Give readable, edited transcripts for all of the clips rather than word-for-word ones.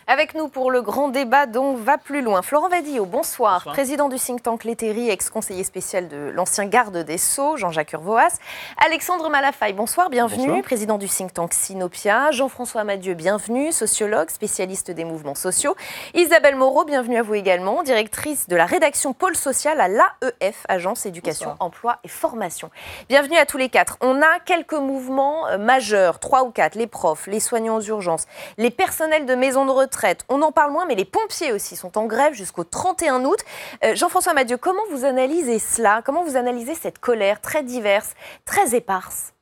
Avec nous pour le grand débat dont va plus loin. Florent Vadillo, bonsoir. Président du think tank Leteri, ex-conseiller spécial de l'ancien garde des Sceaux, Jean-Jacques Urvoas. Alexandre Malafaille, bonsoir, bienvenue. Bonsoir. Président du think tank Sinopia. Jean-François Amadieu, bienvenue, sociologue, spécialiste des mouvements sociaux. Isabelle Moreau, bienvenue à vous également, directrice de la rédaction Pôle social à l'AEF, Agence Éducation, Emploi et Formation. Bienvenue à tous les quatre. On a quelques mouvements majeurs, 3 ou 4, les profs, les soignants aux urgences, les personnels de maisons de retraite. On en parle moins, mais les pompiers aussi sont en grève jusqu'au 31 août. Jean-François Amadieu, comment vous analysez cela ? Comment vous analysez cette colère très diverse, très éparse ?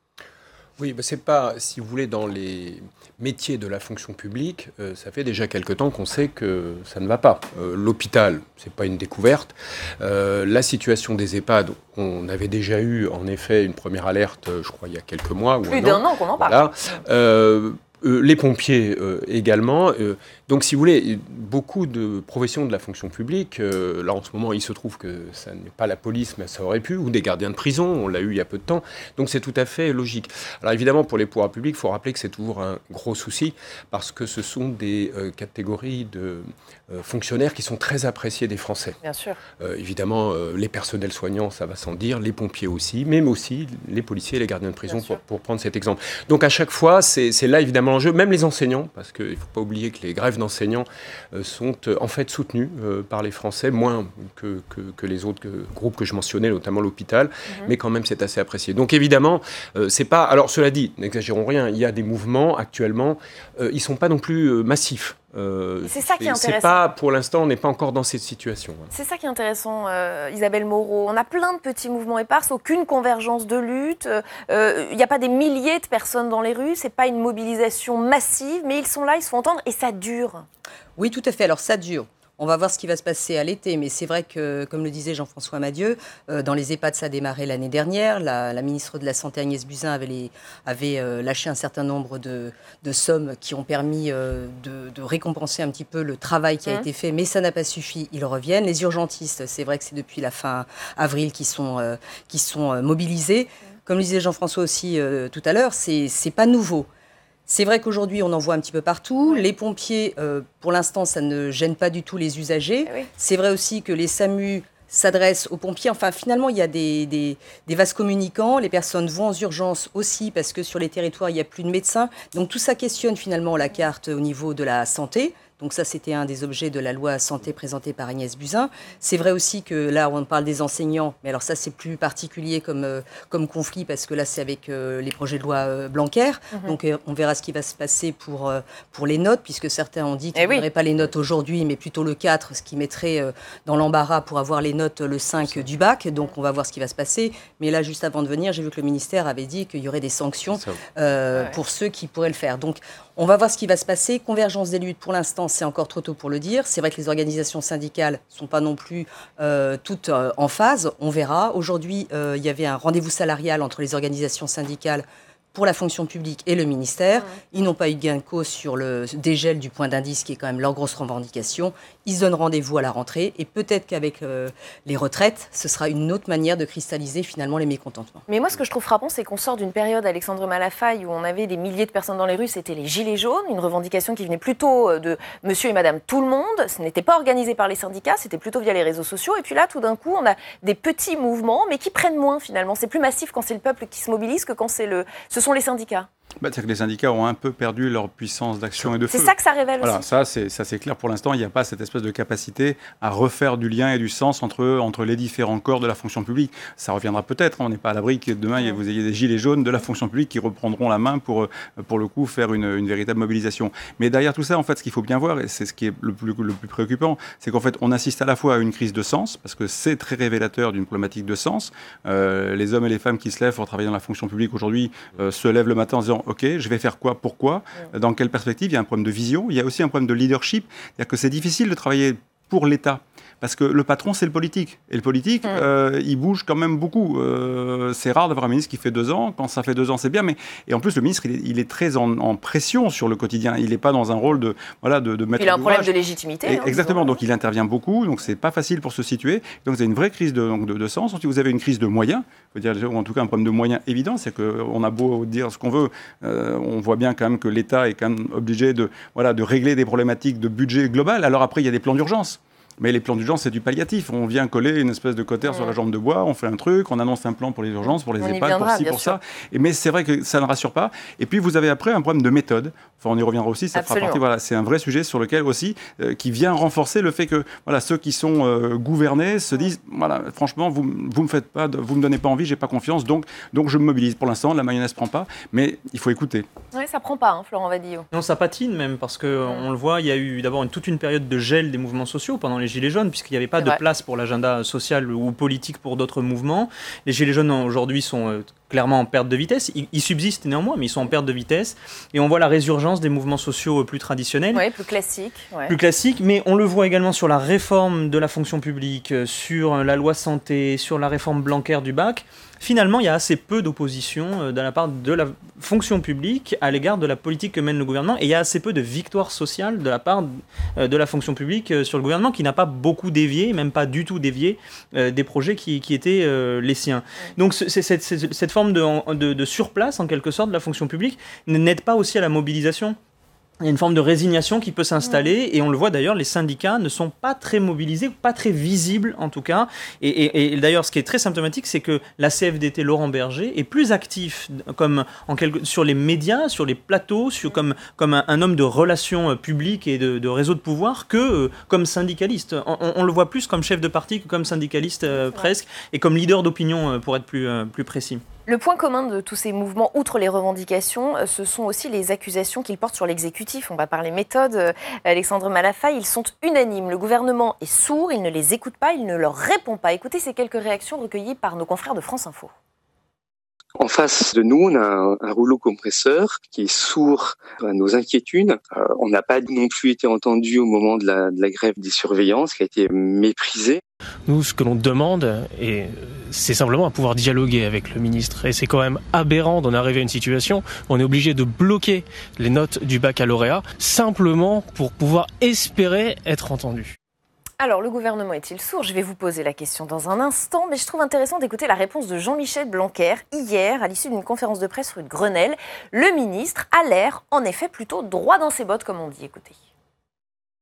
Oui, c'est pas, si vous voulez, dans les métiers de la fonction publique, ça fait déjà quelque temps qu'on sait que ça ne va pas. L'hôpital, c'est pas une découverte. La situation des EHPAD, on avait déjà eu en effet une première alerte, je crois, il y a quelques mois. Plus d'un an qu'on en parle. Voilà. Les pompiers également. Donc, si vous voulez, beaucoup de professions de la fonction publique, là en ce moment, il se trouve que ça n'est pas la police, mais ça aurait pu, ou des gardiens de prison, on l'a eu il y a peu de temps. Donc, c'est tout à fait logique. Alors, évidemment, pour les pouvoirs publics, il faut rappeler que c'est toujours un gros souci, parce que ce sont des catégories de fonctionnaires qui sont très appréciés des Français. Bien sûr. Évidemment, les personnels soignants, ça va sans dire, les pompiers aussi, même aussi les policiers et les gardiens de prison, pour prendre cet exemple. Donc, à chaque fois, c'est là, évidemment, l'enjeu, même les enseignants, parce qu'il ne faut pas oublier que les grèves d'enseignants sont en fait soutenues par les Français, moins que les autres groupes que je mentionnais, notamment l'hôpital, mais quand même c'est assez apprécié. Donc évidemment, c'est pas... Alors cela dit, n'exagérons rien, il y a des mouvements actuellement, ils ne sont pas non plus massifs. C'est ça qui est intéressant. Pas, pour l'instant, on n'est pas encore dans cette situation. C'est ça qui est intéressant, Isabelle Moreau. On a plein de petits mouvements épars, aucune convergence de lutte. Il n'y a pas des milliers de personnes dans les rues, c'est pas une mobilisation massive, mais ils sont là, ils se font entendre et ça dure. Oui, tout à fait. Alors ça dure. On va voir ce qui va se passer à l'été, mais c'est vrai que, comme le disait Jean-François Amadieu, dans les EHPAD, ça a démarré l'année dernière. La ministre de la Santé, Agnès Buzyn, avait lâché un certain nombre de sommes qui ont permis de récompenser un petit peu le travail qui a été fait, mais ça n'a pas suffi, ils reviennent. Les urgentistes, c'est vrai que c'est depuis la fin avril qu'ils sont mobilisés. Comme le disait Jean-François aussi tout à l'heure, c'est pas nouveau. C'est vrai qu'aujourd'hui, on en voit un petit peu partout. Les pompiers, pour l'instant, ça ne gêne pas du tout les usagers. Oui. C'est vrai aussi que les SAMU s'adressent aux pompiers. Enfin, finalement, il y a des vases communicants. Les personnes vont aux urgences aussi parce que sur les territoires, il n'y a plus de médecins. Donc, tout ça questionne finalement la carte au niveau de la santé. Donc ça, c'était un des objets de la loi santé présentée par Agnès Buzyn. C'est vrai aussi que là, on parle des enseignants, mais alors ça, c'est plus particulier comme conflit, parce que là, c'est avec les projets de loi Blanquer. Donc on verra ce qui va se passer pour les notes, puisque certains ont dit qu'ils ne voudraient pas les notes aujourd'hui, mais plutôt le 4, ce qui mettrait dans l'embarras pour avoir les notes le 5 du bac. Donc on va voir ce qui va se passer. Mais là, juste avant de venir, j'ai vu que le ministère avait dit qu'il y aurait des sanctions pour ceux qui pourraient le faire. Donc on va voir ce qui va se passer. Convergence des luttes, pour l'instant, c'est encore trop tôt pour le dire. C'est vrai que les organisations syndicales ne sont pas non plus toutes en phase. On verra. Aujourd'hui, il y avait un rendez-vous salarial entre les organisations syndicales pour la fonction publique et le ministère. Ils n'ont pas eu de gain de cause sur le dégel du point d'indice, qui est quand même leur grosse revendication. Ils se donnent rendez-vous à la rentrée. Et peut-être qu'avec les retraites, ce sera une autre manière de cristalliser finalement les mécontentements. Mais moi, ce que je trouve frappant, c'est qu'on sort d'une période, Alexandre Malafaille, où on avait des milliers de personnes dans les rues. C'était les gilets jaunes, une revendication qui venait plutôt de monsieur et madame tout le monde. Ce n'était pas organisé par les syndicats, c'était plutôt via les réseaux sociaux. Et puis là, tout d'un coup, on a des petits mouvements, mais qui prennent moins finalement. C'est plus massif quand c'est le peuple qui se mobilise que quand ce sont les syndicats. C'est-à-dire que les syndicats ont un peu perdu leur puissance d'action et de feu. C'est ça que ça révèle voilà, aussi. Ça c'est clair. Pour l'instant, il n'y a pas cette espèce de capacité à refaire du lien et du sens entre les différents corps de la fonction publique. Ça reviendra peut-être. On n'est pas à l'abri que demain, vous ayez des gilets jaunes de la fonction publique qui reprendront la main pour le coup, faire une véritable mobilisation. Mais derrière tout ça, en fait, ce qu'il faut bien voir, et c'est ce qui est le plus préoccupant, c'est qu'en fait, on assiste à la fois à une crise de sens, parce que c'est très révélateur d'une problématique de sens. Les hommes et les femmes qui se lèvent pour travailler dans la fonction publique aujourd'hui se lèvent le matin en se disant « Ok, je vais faire quoi, pourquoi, dans quelle perspective ?» Il y a un problème de vision, il y a aussi un problème de leadership. C'est-à-dire que c'est difficile de travailler pour l'État. Parce que le patron, c'est le politique. Et le politique, il bouge quand même beaucoup. C'est rare d'avoir un ministre qui fait 2 ans. Quand ça fait 2 ans, c'est bien. Et en plus, le ministre, il est très en pression sur le quotidien. Il n'est pas dans un rôle de mettre. Il a un problème de légitimité. Exactement. Donc, il intervient beaucoup. Donc, c'est pas facile pour se situer. Donc, vous avez une vraie crise de sens. Ensuite, vous avez une crise de moyens. Ou en tout cas, un problème de moyens évident. C'est qu'on a beau dire ce qu'on veut. On voit bien quand même que l'État est quand même obligé de régler des problématiques de budget global. Alors après, il y a des plans d'urgence. Mais les plans d'urgence, c'est du palliatif. On vient coller une espèce de cautère sur la jambe de bois, on fait un truc, on annonce un plan pour les urgences, pour les EHPAD, pour ci, pour ça. Mais c'est vrai que ça ne rassure pas. Et puis, vous avez après un problème de méthode. Enfin, on y reviendra aussi, ça fera partie. Voilà, c'est un vrai sujet sur lequel aussi, qui vient renforcer le fait que ceux qui sont gouvernés se disent, franchement, vous me donnez pas envie, j'ai pas confiance, donc je me mobilise. Pour l'instant, la mayonnaise prend pas, mais il faut écouter. Oui, ça prend pas, Florent Vadillo. Non, ça patine même, parce qu'on le voit, il y a eu d'abord toute une période de gel des mouvements sociaux pendant les Gilets jaunes, puisqu'il n'y avait pas de place pour l'agenda social ou politique pour d'autres mouvements. Les Gilets jaunes aujourd'hui sont clairement en perte de vitesse. Ils subsistent néanmoins, mais ils sont en perte de vitesse. Et on voit la résurgence des mouvements sociaux plus traditionnels. Oui, plus classiques. Ouais. Plus classiques, mais on le voit également sur la réforme de la fonction publique, sur la loi santé, sur la réforme Blanquer du bac. Finalement, il y a assez peu d'opposition de la part de la fonction publique à l'égard de la politique que mène le gouvernement. Et il y a assez peu de victoire sociale de la part de la fonction publique sur le gouvernement, qui n'a pas beaucoup dévié, même pas du tout dévié, des projets qui étaient les siens. Donc cette forme de surplace, en quelque sorte, de la fonction publique n'aide pas aussi à la mobilisation. Il y a une forme de résignation qui peut s'installer, et on le voit d'ailleurs, les syndicats ne sont pas très mobilisés, pas très visibles en tout cas. Et d'ailleurs, ce qui est très symptomatique, c'est que la CFDT Laurent Berger est plus actif sur les médias, sur les plateaux, comme un homme de relations publiques et de réseau de pouvoir que comme syndicaliste. On le voit plus comme chef de parti que comme syndicaliste presque, et comme leader d'opinion pour être plus précis. Le point commun de tous ces mouvements, outre les revendications, ce sont aussi les accusations qu'ils portent sur l'exécutif. On va parler méthode. Alexandre Malafaille, ils sont unanimes. Le gouvernement est sourd, il ne les écoute pas, il ne leur répond pas. Écoutez ces quelques réactions recueillies par nos confrères de France Info. En face de nous, on a un rouleau compresseur qui est sourd à nos inquiétudes. On n'a pas non plus été entendu au moment de la grève des surveillances, qui a été méprisée. Nous, ce que l'on demande, c'est simplement à pouvoir dialoguer avec le ministre. Et c'est quand même aberrant d'en arriver à une situation où on est obligé de bloquer les notes du baccalauréat simplement pour pouvoir espérer être entendu. Alors, le gouvernement est-il sourd ? Je vais vous poser la question dans un instant, mais je trouve intéressant d'écouter la réponse de Jean-Michel Blanquer hier, à l'issue d'une conférence de presse rue de Grenelle. Le ministre a l'air, en effet, plutôt droit dans ses bottes, comme on dit. Écoutez.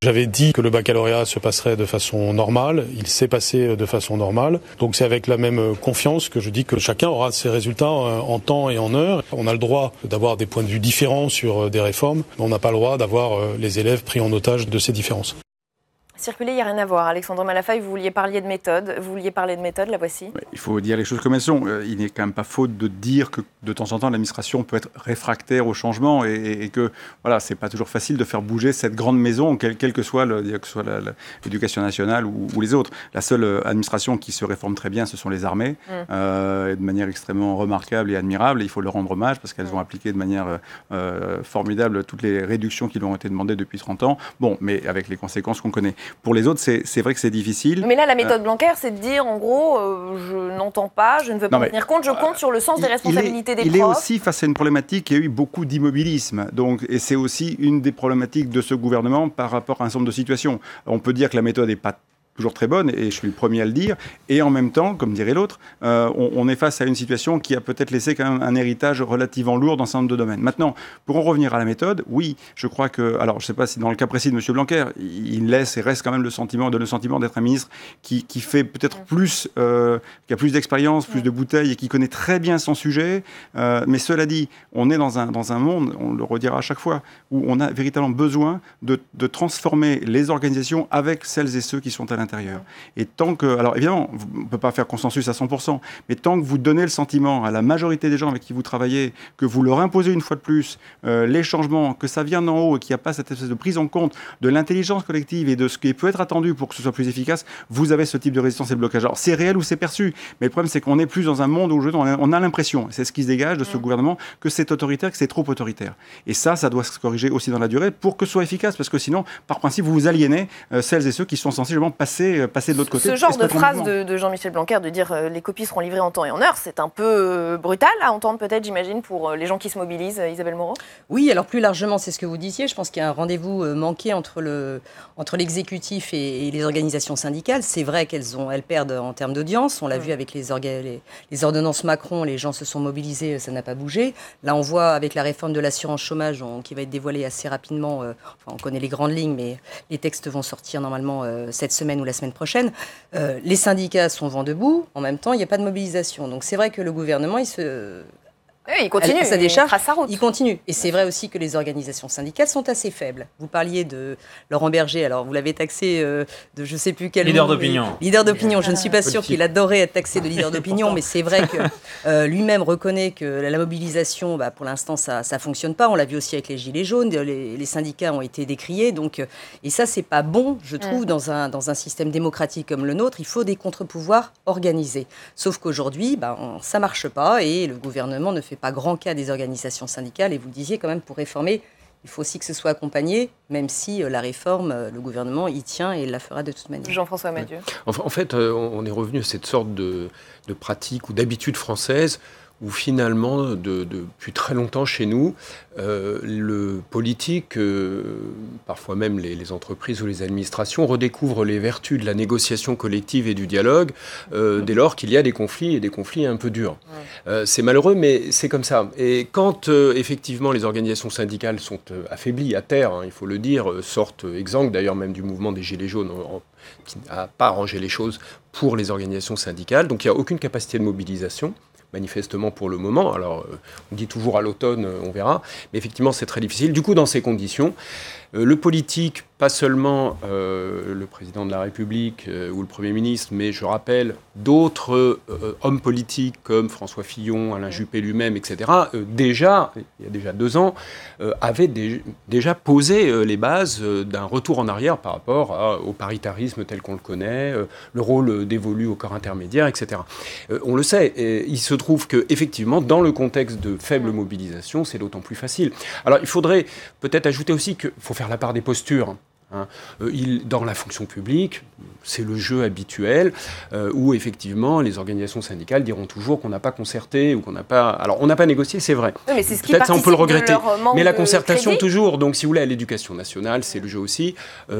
J'avais dit que le baccalauréat se passerait de façon normale, il s'est passé de façon normale. Donc c'est avec la même confiance que je dis que chacun aura ses résultats en temps et en heure. On a le droit d'avoir des points de vue différents sur des réformes, mais on n'a pas le droit d'avoir les élèves pris en otage de ces différences. Circuler, il n'y a rien à voir. Alexandre Malafaille, vous vouliez parler de méthode, la voici. Il faut dire les choses comme elles sont. Il n'est quand même pas faute de dire que de temps en temps, l'administration peut être réfractaire au changement et que c'est pas toujours facile de faire bouger cette grande maison, quelle que soit l'éducation nationale ou les autres. La seule administration qui se réforme très bien, ce sont les armées, et de manière extrêmement remarquable et admirable. Et il faut leur rendre hommage parce qu'elles ont appliqué de manière formidable toutes les réductions qui leur ont été demandées depuis 30 ans. Bon, mais avec les conséquences qu'on connaît. Pour les autres, c'est vrai que c'est difficile. Mais là, la méthode Blanquer, c'est de dire, en gros, je n'entends pas, je ne veux pas en tenir compte, je compte sur le sens des responsabilités des profs. Il est aussi face à une problématique, il y a eu beaucoup d'immobilisme. Et c'est aussi une des problématiques de ce gouvernement par rapport à un certain nombre de situations. On peut dire que la méthode n'est pas toujours très bonne, et je suis le premier à le dire, et en même temps, comme dirait l'autre, on est face à une situation qui a peut-être laissé quand même un héritage relativement lourd dans un certain nombre de domaines. Maintenant, pour en revenir à la méthode, oui, je crois que, alors je ne sais pas si dans le cas précis de M. Blanquer, il laisse et reste quand même le sentiment d'être un ministre qui fait peut-être plus, qui a plus d'expérience, plus de bouteilles, et qui connaît très bien son sujet, mais cela dit, on est dans un monde, on le redira à chaque fois, où on a véritablement besoin de transformer les organisations avec celles et ceux qui sont à l'intérieur. Et tant que, alors évidemment, on ne peut pas faire consensus à 100%, mais tant que vous donnez le sentiment à la majorité des gens avec qui vous travaillez, que vous leur imposez une fois de plus les changements, que ça vient d'en haut et qu'il n'y a pas cette espèce de prise en compte de l'intelligence collective et de ce qui peut être attendu pour que ce soit plus efficace, vous avez ce type de résistance et de blocage. Alors c'est réel ou c'est perçu, mais le problème c'est qu'on est plus dans un monde où on a l'impression, c'est ce qui se dégage de ce gouvernement, que c'est autoritaire, que c'est trop autoritaire. Et ça doit se corriger aussi dans la durée pour que ce soit efficace, parce que sinon, par principe, vous aliénez celles et ceux qui sont sensiblement passer de l'autre côté. Ce genre de phrase de Jean-Michel Blanquer, de dire les copies seront livrées en temps et en heure, c'est un peu brutal à entendre peut-être, j'imagine, pour les gens qui se mobilisent, Isabelle Moreau. Oui, alors plus largement, c'est ce que vous disiez, je pense qu'il y a un rendez-vous manqué entre l'exécutif et les organisations syndicales. C'est vrai qu'elles perdent en termes d'audience, on l'a vu avec les ordonnances Macron, les gens se sont mobilisés, ça n'a pas bougé. Là, on voit avec la réforme de l'assurance chômage qui va être dévoilée assez rapidement, on connaît les grandes lignes, mais les textes vont sortir normalement cette semaine ou la semaine prochaine. Les syndicats sont vent debout, en même temps, il n'y a pas de mobilisation. Donc c'est vrai que le gouvernement, il continue, sa décharge, trace sa route. Il continue. Et c'est vrai aussi que les organisations syndicales sont assez faibles. Vous parliez de Laurent Berger, alors vous l'avez taxé de je ne sais plus quel leader d'opinion. Leader d'opinion, je ne suis pas sûre qu'il adorait être taxé de leader d'opinion, mais c'est vrai que lui-même reconnaît que la mobilisation, pour l'instant, ça ne fonctionne pas. On l'a vu aussi avec les Gilets jaunes, les syndicats ont été décriés. Donc, et ça, c'est pas bon, je trouve, dans un système démocratique comme le nôtre. Il faut des contre-pouvoirs organisés. Sauf qu'aujourd'hui, ça ne marche pas et le gouvernement ne fait pas grand cas des organisations syndicales. Et vous le disiez quand même, pour réformer, il faut aussi que ce soit accompagné, même si la réforme, le gouvernement y tient et la fera de toute manière. Jean-François Madieu. En fait, on est revenu à cette sorte de pratique ou d'habitude française où finalement, depuis très longtemps chez nous, le politique, parfois même les entreprises ou les administrations, redécouvrent les vertus de la négociation collective et du dialogue dès lors qu'il y a des conflits, et des conflits un peu durs. C'est malheureux, mais c'est comme ça. Et quand, effectivement, les organisations syndicales sont affaiblies, à terre, il faut le dire, sortent exsangues, d'ailleurs même du mouvement des Gilets jaunes, qui n'a pas arrangé les choses pour les organisations syndicales, donc il n'y a aucune capacité de mobilisation, manifestement pour le moment. Alors, on dit toujours à l'automne, on verra. Mais effectivement, c'est très difficile. Du coup, dans ces conditions, le politique, pas seulement le président de la République ou le Premier ministre, mais je rappelle d'autres hommes politiques comme François Fillon, Alain Juppé lui-même, etc., déjà, il y a déjà 2 ans, avaient déjà posé les bases d'un retour en arrière par rapport au paritarisme tel qu'on le connaît, le rôle dévolu au corps intermédiaire, etc. On le sait, et il se trouve qu'effectivement, dans le contexte de faible mobilisation, c'est d'autant plus facile. Alors, il faudrait peut-être ajouter aussi qu'il faut faire la part des postures. Dans la fonction publique, c'est le jeu habituel où effectivement les organisations syndicales diront toujours qu'on n'a pas concerté ou qu'on n'a pas... Alors on n'a pas négocié, c'est vrai. Oui, mais c'est ce qui peut-être ça on peut le regretter. Mais la concertation crédit. Toujours. Donc si vous voulez à l'éducation nationale, c'est le jeu aussi.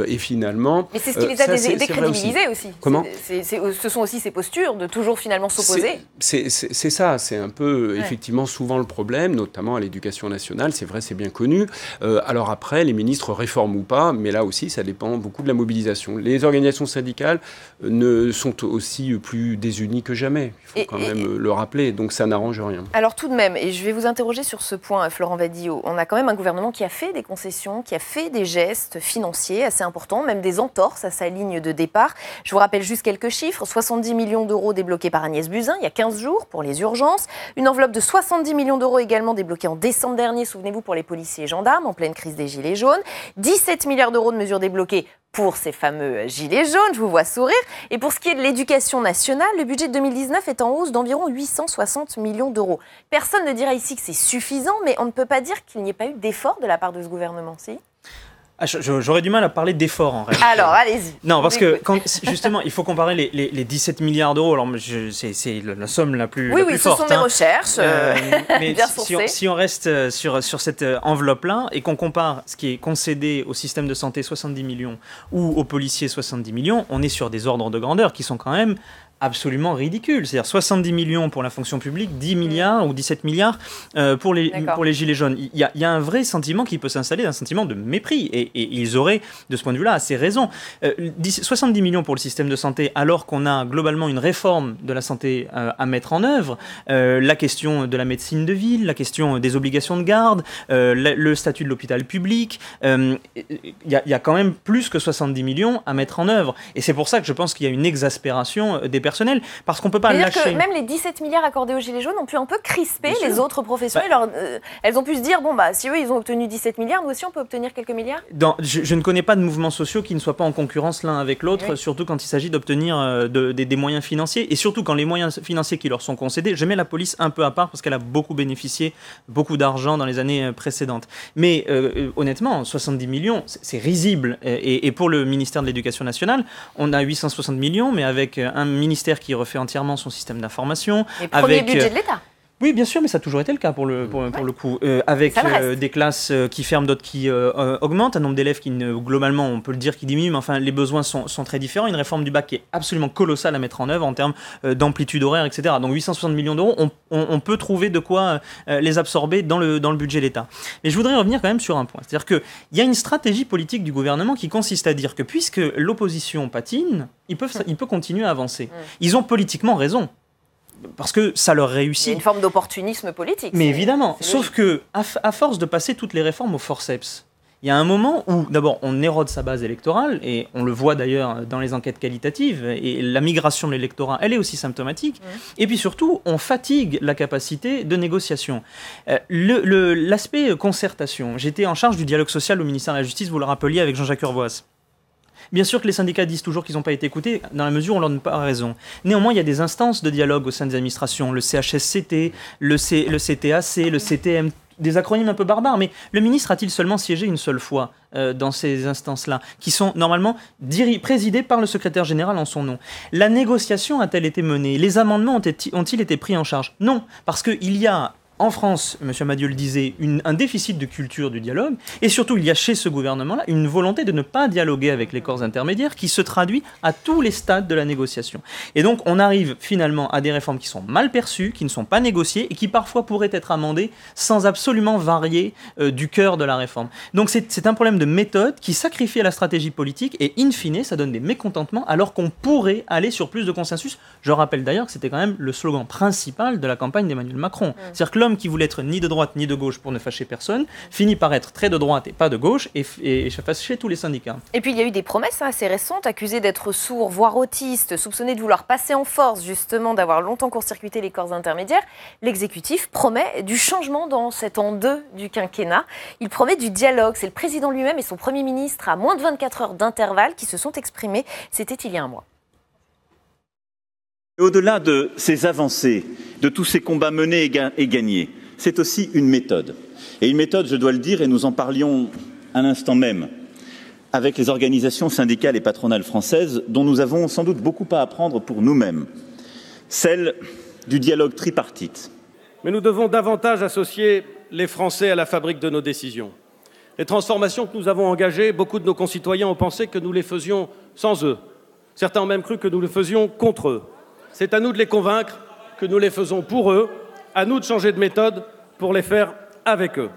Et finalement... Mais c'est ce qui les a décrédibilisés aussi. Comment ce sont aussi ces postures de toujours finalement s'opposer. C'est ça, c'est un peu effectivement souvent le problème, notamment à l'éducation nationale. C'est vrai, c'est bien connu. Alors après, les ministres réforment ou pas, mais là aussi ça dépend beaucoup de la mobilisation. Les organisations syndicales sont aussi plus désunies que jamais. Il faut quand même le rappeler, donc ça n'arrange rien. Alors tout de même, et je vais vous interroger sur ce point, Florent Vadillo, on a quand même un gouvernement qui a fait des concessions, qui a fait des gestes financiers assez importants, même des entorses à sa ligne de départ. Je vous rappelle juste quelques chiffres, 70 millions d'euros débloqués par Agnès Buzyn il y a 15 jours pour les urgences, une enveloppe de 70 millions d'euros également débloquée en décembre dernier, souvenez-vous, pour les policiers et gendarmes en pleine crise des Gilets jaunes, 17 milliards d'euros de mesures débloquées pour ces fameux gilets jaunes, je vous vois sourire. Et pour ce qui est de l'éducation nationale, le budget de 2019 est en hausse d'environ 860 millions d'euros. Personne ne dira ici que c'est suffisant, mais on ne peut pas dire qu'il n'y ait pas eu d'effort de la part de ce gouvernement, si ? J'aurais du mal à parler d'effort en réalité. Alors, allez-y. Non, parce que justement, il faut comparer les 17 milliards d'euros. Alors, c'est la somme la plus forte. Oui, ce sont mes recherches. Mais si on reste sur cette enveloppe-là et qu'on compare ce qui est concédé au système de santé, 70 millions, ou aux policiers, 70 millions, on est sur des ordres de grandeur qui sont quand même absolument ridicule. C'est-à-dire 70 millions pour la fonction publique, 10 milliards ou 17 milliards pour les gilets jaunes. Il y a un vrai sentiment qui peut s'installer, un sentiment de mépris. Et ils auraient, de ce point de vue-là, assez raison. 70 millions pour le système de santé, alors qu'on a globalement une réforme de la santé à mettre en œuvre. La question de la médecine de ville, la question des obligations de garde, le statut de l'hôpital public. Il y a quand même plus que 70 millions à mettre en œuvre. Et c'est pour ça que je pense qu'il y a une exaspération des personnels, parce qu'on ne peut pas lâcher. C'est-à-dire que même les 17 milliards accordés aux Gilets jaunes ont pu un peu crisper les autres professions. Elles ont pu se dire, si eux, ils ont obtenu 17 milliards, nous aussi, on peut obtenir quelques milliards. Je ne connais pas de mouvements sociaux qui ne soient pas en concurrence l'un avec l'autre, surtout quand il s'agit d'obtenir des moyens financiers, et surtout quand les moyens financiers qui leur sont concédés, je mets la police un peu à part, parce qu'elle a beaucoup bénéficié, beaucoup d'argent dans les années précédentes. Mais honnêtement, 70 millions, c'est risible. Et pour le ministère de l'Éducation nationale, on a 860 millions, mais avec un ministère qui refait entièrement son système d'information. Et premier budget de l'État. Oui, bien sûr, mais ça a toujours été le cas pour le coup. Avec des classes qui ferment, d'autres qui augmentent, un nombre d'élèves qui, globalement, on peut le dire, qui diminue, mais enfin, les besoins sont très différents. Une réforme du bac qui est absolument colossale à mettre en œuvre en termes d'amplitude horaire, etc. Donc 860 millions d'euros, on peut trouver de quoi les absorber dans le budget de l'État. Mais je voudrais revenir quand même sur un point. C'est-à-dire qu'il y a une stratégie politique du gouvernement qui consiste à dire que puisque l'opposition patine, il peut continuer à avancer. Ils ont politiquement raison. Parce que ça leur réussit. Il y a une forme d'opportunisme politique. Mais évidemment, sauf que à force de passer toutes les réformes au forceps, il y a un moment où, d'abord, on érode sa base électorale, et on le voit d'ailleurs dans les enquêtes qualitatives, et la migration de l'électorat, elle est aussi symptomatique, et puis surtout, on fatigue la capacité de négociation. L'aspect concertation, j'étais en charge du dialogue social au ministère de la Justice, vous le rappeliez, avec Jean-Jacques Urvoas. Bien sûr que les syndicats disent toujours qu'ils n'ont pas été écoutés, dans la mesure où on leur donne pas raison. Néanmoins, il y a des instances de dialogue au sein des administrations, le CHSCT, le CTAC, le CTM, des acronymes un peu barbares, mais le ministre a-t-il seulement siégé une seule fois dans ces instances-là, qui sont normalement présidées par le secrétaire général en son nom? La négociation a-t-elle été menée? Les amendements ont-ils été pris en charge? Non, parce qu'il y a en France, M. Madieu le disait, un déficit de culture du dialogue, et surtout il y a chez ce gouvernement-là une volonté de ne pas dialoguer avec les corps intermédiaires qui se traduit à tous les stades de la négociation. Et donc on arrive finalement à des réformes qui sont mal perçues, qui ne sont pas négociées et qui parfois pourraient être amendées sans absolument varier du cœur de la réforme. Donc c'est un problème de méthode qui sacrifie la stratégie politique et in fine ça donne des mécontentements alors qu'on pourrait aller sur plus de consensus. Je rappelle d'ailleurs que c'était quand même le slogan principal de la campagne d'Emmanuel Macron. C'est-à-dire que l'homme qui voulait être ni de droite ni de gauche pour ne fâcher personne, finit par être très de droite et pas de gauche et fâcher tous les syndicats. Et puis il y a eu des promesses assez récentes, accusé d'être sourd, voire autiste, soupçonné de vouloir passer en force justement, d'avoir longtemps court-circuité les corps intermédiaires. L'exécutif promet du changement dans cet an 2 du quinquennat. Il promet du dialogue. C'est le président lui-même et son Premier ministre à moins de 24 heures d'intervalle qui se sont exprimés. C'était il y a un mois. Au-delà de ces avancées, de tous ces combats menés et gagnés, c'est aussi une méthode. Et une méthode, je dois le dire, et nous en parlions à l'instant même, avec les organisations syndicales et patronales françaises, dont nous avons sans doute beaucoup à apprendre pour nous-mêmes, celle du dialogue tripartite. Mais nous devons davantage associer les Français à la fabrique de nos décisions. Les transformations que nous avons engagées, beaucoup de nos concitoyens ont pensé que nous les faisions sans eux. Certains ont même cru que nous le faisions contre eux. C'est à nous de les convaincre que nous les faisons pour eux, à nous de changer de méthode pour les faire avec eux.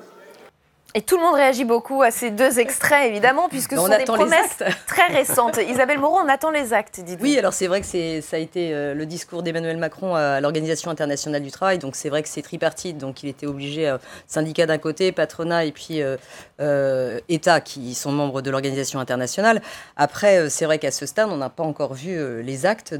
Et tout le monde réagit beaucoup à ces deux extraits, évidemment, puisque ce sont des promesses très récentes. Isabelle Moreau, on attend les actes, dites-vous. Oui, alors c'est vrai que ça a été le discours d'Emmanuel Macron à l'Organisation internationale du travail, donc c'est vrai que c'est tripartite, donc il était obligé, syndicat d'un côté, patronat et puis État qui sont membres de l'Organisation internationale. Après, c'est vrai qu'à ce stade, on n'a pas encore vu les actes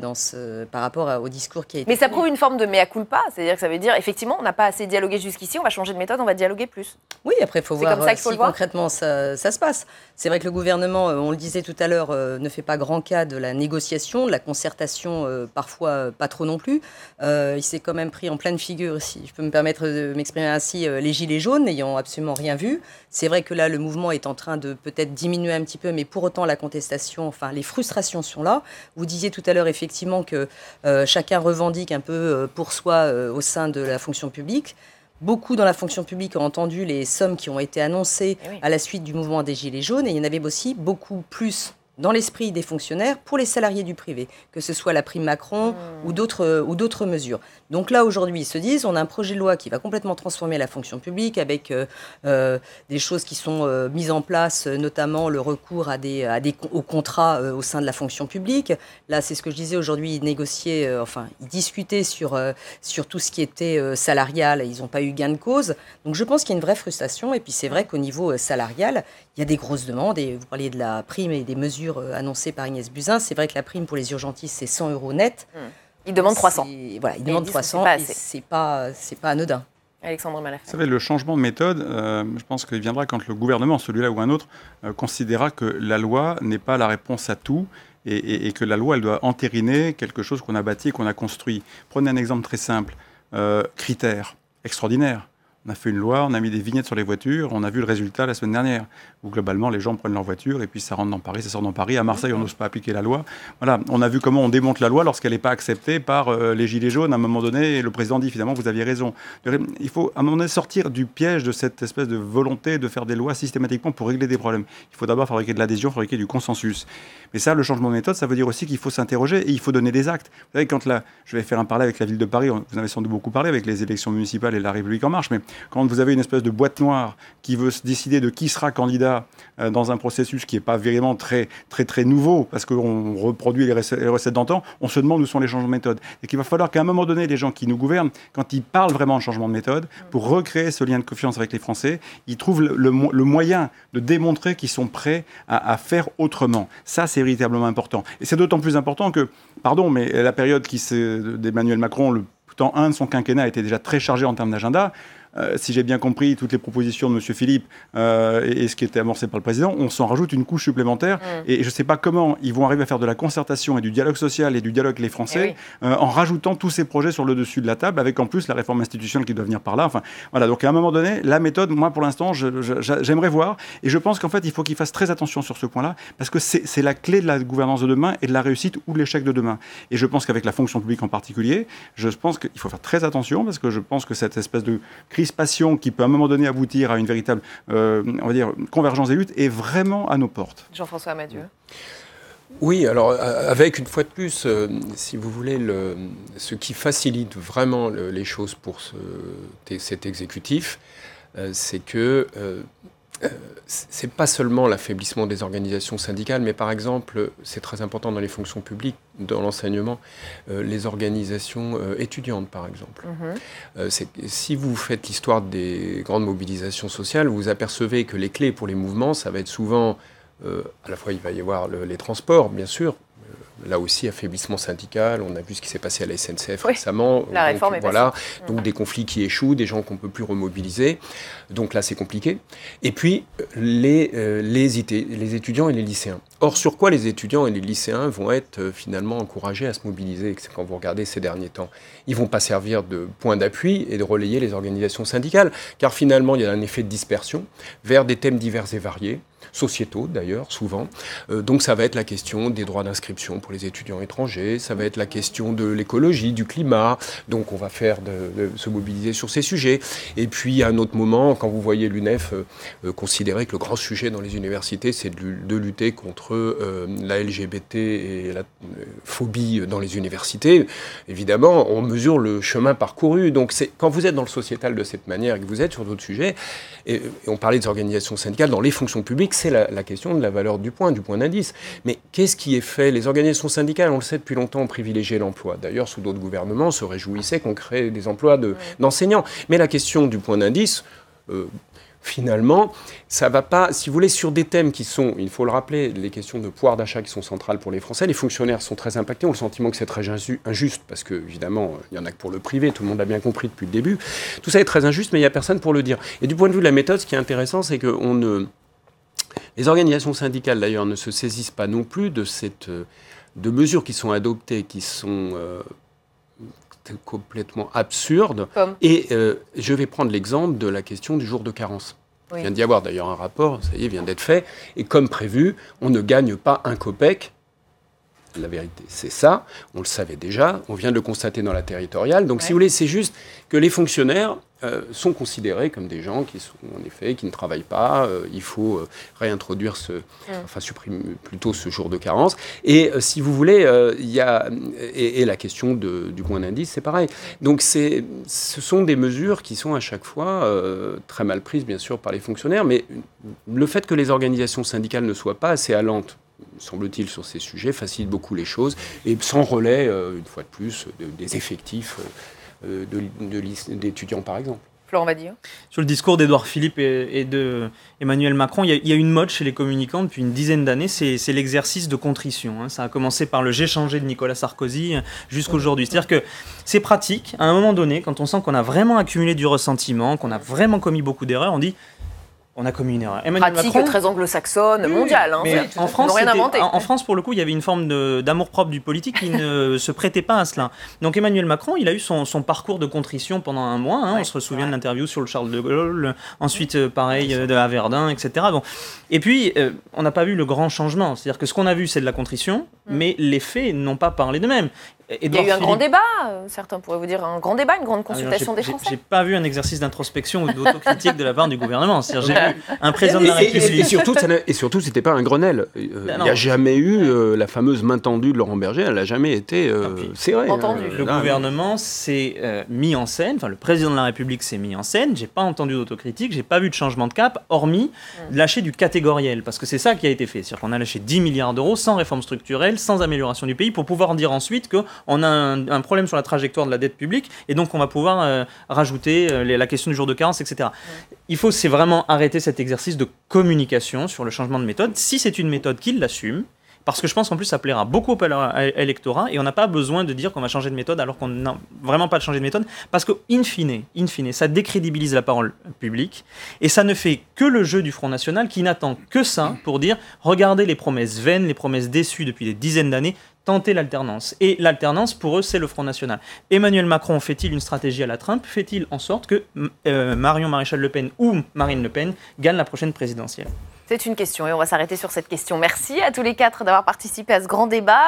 par rapport au discours qui a été Mais ça prouve une forme de mea culpa, c'est-à-dire que ça veut dire, effectivement, on n'a pas assez dialogué jusqu'ici, on va changer de méthode, on va dialoguer plus. Oui, après, il faut voir si concrètement ça se passe. C'est vrai que le gouvernement, on le disait tout à l'heure, ne fait pas grand cas de la négociation, de la concertation, parfois pas trop non plus. Il s'est quand même pris en pleine figure, si je peux me permettre de m'exprimer ainsi, les gilets jaunes, n'ayant absolument rien vu. C'est vrai que là, le mouvement est en train de peut-être diminuer un petit peu, mais pour autant, la contestation, enfin, les frustrations sont là. Vous disiez tout à l'heure, effectivement, que chacun revendique un peu pour soi au sein de la fonction publique. Beaucoup dans la fonction publique ont entendu les sommes qui ont été annoncées à la suite du mouvement des Gilets jaunes et il y en avait aussi beaucoup plus dans l'esprit des fonctionnaires pour les salariés du privé, que ce soit la prime Macron ou d'autres mesures. Donc là, aujourd'hui, ils se disent, on a un projet de loi qui va complètement transformer la fonction publique avec des choses qui sont mises en place, notamment le recours aux contrats au sein de la fonction publique. Là, c'est ce que je disais aujourd'hui, ils discutaient sur tout ce qui était salarial, ils n'ont pas eu gain de cause. Donc je pense qu'il y a une vraie frustration, et puis c'est vrai qu'au niveau salarial, il y a des grosses demandes, et vous parliez de la prime et des mesures annoncées par Agnès Buzyn. C'est vrai que la prime pour les urgentistes, c'est 100 € net. Ils demandent 300. Voilà, ils demandent 300, et c'est pas anodin. Alexandre Malafaille. Vous savez, le changement de méthode, je pense qu'il viendra quand le gouvernement, celui-là ou un autre, considérera que la loi n'est pas la réponse à tout, et que la loi, elle doit entériner quelque chose qu'on a bâti et qu'on a construit. Prenez un exemple très simple. Critères extraordinaires. On a fait une loi, on a mis des vignettes sur les voitures, on a vu le résultat la semaine dernière, où globalement les gens prennent leur voiture et puis ça rentre dans Paris, ça sort dans Paris. À Marseille, on n'ose pas appliquer la loi. Voilà, on a vu comment on démonte la loi lorsqu'elle n'est pas acceptée par les Gilets jaunes. À un moment donné, le président dit finalement, vous aviez raison. Il faut à un moment donné sortir du piège de cette espèce de volonté de faire des lois systématiquement pour régler des problèmes. Il faut d'abord fabriquer de l'adhésion, fabriquer du consensus. Mais ça, le changement de méthode, ça veut dire aussi qu'il faut s'interroger et il faut donner des actes. Vous savez, je vais faire un parallèle avec la ville de Paris, vous en avez sans doute beaucoup parlé avec les élections municipales et la République en marche, mais quand vous avez une espèce de boîte noire qui veut se décider de qui sera candidat dans un processus qui n'est pas vraiment très nouveau, parce qu'on reproduit les recettes d'antan, on se demande où sont les changements de méthode. Et qu'il va falloir qu'à un moment donné, les gens qui nous gouvernent, quand ils parlent vraiment de changement de méthode, pour recréer ce lien de confiance avec les Français, ils trouvent le moyen de démontrer qu'ils sont prêts à faire autrement. Ça, c'est véritablement important. Et c'est d'autant plus important que, pardon, mais la période d'Emmanuel Macron, le temps 1 de son quinquennat, était déjà très chargé en termes d'agenda. Si j'ai bien compris toutes les propositions de M. Philippe et ce qui était amorcé par le président, on s'en rajoute une couche supplémentaire. Et je ne sais pas comment ils vont arriver à faire de la concertation et du dialogue social et du dialogue avec les Français en rajoutant tous ces projets sur le dessus de la table, avec en plus la réforme institutionnelle qui doit venir par là. Enfin, voilà, donc à un moment donné, la méthode, moi pour l'instant, j'aimerais voir. Et je pense qu'en fait, il faut qu'ils fassent très attention sur ce point-là, parce que c'est la clé de la gouvernance de demain et de la réussite ou de l'échec de demain. Et je pense qu'avec la fonction publique en particulier, je pense qu'il faut faire très attention, parce que je pense que cette espèce de crispation qui peut à un moment donné aboutir à une véritable on va dire, convergence des luttes est vraiment à nos portes. Jean-François Amadieu. Oui, alors avec une fois de plus, si vous voulez, ce qui facilite vraiment les choses pour cet exécutif, c'est que c'est pas seulement l'affaiblissement des organisations syndicales, mais par exemple, c'est très important dans les fonctions publiques, dans l'enseignement, les organisations étudiantes, par exemple. Si vous faites l'histoire des grandes mobilisations sociales, vous apercevez que les clés pour les mouvements, ça va être souvent, à la fois il va y avoir les transports, bien sûr, là aussi, affaiblissement syndical. On a vu ce qui s'est passé à la SNCF récemment. La réforme est passée. Donc des conflits qui échouent, des gens qu'on ne peut plus remobiliser. Donc là, c'est compliqué. Et puis, les étudiants et les lycéens. Or, sur quoi les étudiants et les lycéens vont être finalement encouragés à se mobiliser quand vous regardez ces derniers temps? Ils ne vont pas servir de point d'appui et de relayer les organisations syndicales, car finalement, il y a un effet de dispersion vers des thèmes divers et variés, sociétaux d'ailleurs, souvent. Donc ça va être la question des droits d'inscription pour les étudiants étrangers, ça va être la question de l'écologie, du climat, donc on va faire se mobiliser sur ces sujets. Et puis à un autre moment, quand vous voyez l'UNEF considérer que le grand sujet dans les universités, c'est de lutter contre la LGBT et la phobie dans les universités, évidemment, on mesure le chemin parcouru. Donc quand vous êtes dans le sociétal de cette manière et que vous êtes sur d'autres sujets, et on parlait des organisations syndicales, dans les fonctions publiques, c'est la question de la valeur du point d'indice. Mais qu'est-ce qui est fait? Les organisations syndicales, on le sait depuis longtemps, ont privilégié l'emploi. D'ailleurs, sous d'autres gouvernements, se réjouissaient qu'on crée des emplois d'enseignants. Mais la question du point d'indice, finalement, ça va pas, si vous voulez, sur des thèmes qui sont, il faut le rappeler, les questions de pouvoir d'achat qui sont centrales pour les Français. Les fonctionnaires sont très impactés, ont le sentiment que c'est très injuste, parce que, évidemment, il n'y en a que pour le privé, tout le monde l'a bien compris depuis le début. Tout ça est très injuste, mais il n'y a personne pour le dire. Et du point de vue de la méthode, ce qui est intéressant, c'est que les organisations syndicales, d'ailleurs, ne se saisissent pas non plus de mesures qui sont adoptées, qui sont complètement absurdes. Et je vais prendre l'exemple de la question du jour de carence. Il vient d'y avoir d'ailleurs un rapport, ça y est, vient d'être fait. Et comme prévu, on ne gagne pas un copec La vérité, c'est ça. On le savait déjà. On vient de le constater dans la territoriale. Donc, si vous voulez, c'est juste que les fonctionnaires sont considérés comme des gens qui sont, en effet, qui ne travaillent pas. Il faut réintroduire supprimer plutôt ce jour de carence. Et si vous voulez, il y a et la question du point d'indice, c'est pareil. Donc, ce sont des mesures qui sont à chaque fois très mal prises, bien sûr, par les fonctionnaires. Mais le fait que les organisations syndicales ne soient pas assez allantes, semble-t-il, sur ces sujets, facilite beaucoup les choses, et sans relais, une fois de plus, des effectifs d'étudiants, par exemple. Florent Badillot. Sur le discours d'Édouard Philippe et de Emmanuel Macron, il y a une mode chez les communicants depuis une dizaine d'années, c'est l'exercice de contrition. Ça a commencé par le « j'ai changé » de Nicolas Sarkozy jusqu'aujourd'hui. C'est-à-dire que c'est pratique, à un moment donné, quand on sent qu'on a vraiment accumulé du ressentiment, qu'on a vraiment commis beaucoup d'erreurs, on dit... On a commis une erreur. Emmanuel Macron, très anglo-saxonne, mondiale. Mais en France, rien inventé. En France, pour le coup, il y avait une forme d'amour-propre du politique qui ne se prêtait pas à cela. Donc Emmanuel Macron, il a eu son parcours de contrition pendant un mois. On se souvient de l'interview sur le Charles de Gaulle, ensuite pareil à Verdun, etc. Bon. Et puis, on n'a pas vu le grand changement. C'est-à-dire que ce qu'on a vu, c'est de la contrition, mais les faits n'ont pas parlé d'eux-mêmes. Il y a eu un grand débat, certains pourraient vous dire un grand débat, une grande consultation des Français. J'ai pas vu un exercice d'introspection ou d'autocritique de la part du gouvernement. C'est-à-dire, j'ai vu un président de la République. Et surtout, c'était pas un Grenelle. Il n'y a jamais eu la fameuse main tendue de Laurent Berger. Elle n'a jamais été serrée. Le gouvernement s'est mis en scène. Enfin, le président de la République s'est mis en scène. J'ai pas entendu d'autocritique. J'ai pas vu de changement de cap, hormis lâcher du catégoriel, parce que c'est ça qui a été fait. C'est-à-dire qu'on a lâché 10 milliards d'euros sans réforme structurelle, sans amélioration du pays, pour pouvoir dire ensuite que on a un problème sur la trajectoire de la dette publique et donc on va pouvoir rajouter la question du jour de carence, etc. C'est vraiment arrêter cet exercice de communication sur le changement de méthode, si c'est une méthode qui l'assume, parce que je pense qu'en plus ça plaira beaucoup à l'électorat et on n'a pas besoin de dire qu'on va changer de méthode alors qu'on n'a vraiment pas de changer de méthode, parce que in fine, ça décrédibilise la parole publique et ça ne fait que le jeu du Front National qui n'attend que ça pour dire regardez les promesses vaines, les promesses déçues depuis des dizaines d'années, tenter l'alternance. Et l'alternance, pour eux, c'est le Front National. Emmanuel Macron fait-il une stratégie à la Trump? Fait-il en sorte que Marion Maréchal Le Pen ou Marine Le Pen gagne la prochaine présidentielle? C'est une question et on va s'arrêter sur cette question. Merci à tous les quatre d'avoir participé à ce grand débat.